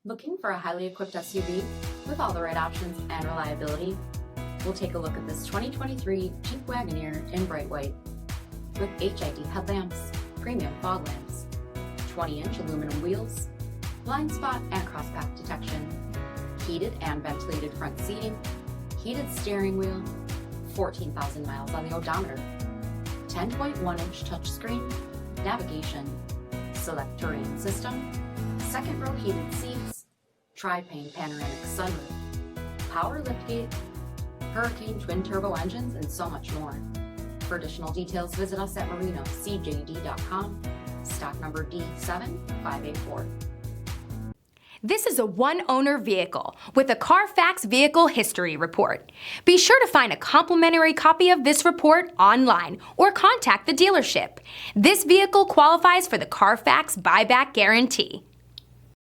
Looking for a highly equipped SUV with all the right options and reliability? We'll take a look at this 2023 Jeep Wagoneer in bright white. With HID headlamps, premium fog lamps, 20-inch aluminum wheels, blind spot and crosspath detection, heated and ventilated front seating, heated steering wheel, 14,000 miles on the odometer, 10.1-inch touchscreen, navigation, SELEC-TERRAIN system, second row heated seats, tri-pane panoramic sunroof, power liftgate, Hurricane twin turbo engines, and so much more. For additional details, visit us at MarinoCJD.com, stock number D7584. This is a one-owner vehicle with a CARFAX vehicle history report. Be sure to find a complimentary copy of this report online or contact the dealership. This vehicle qualifies for the CARFAX buyback guarantee.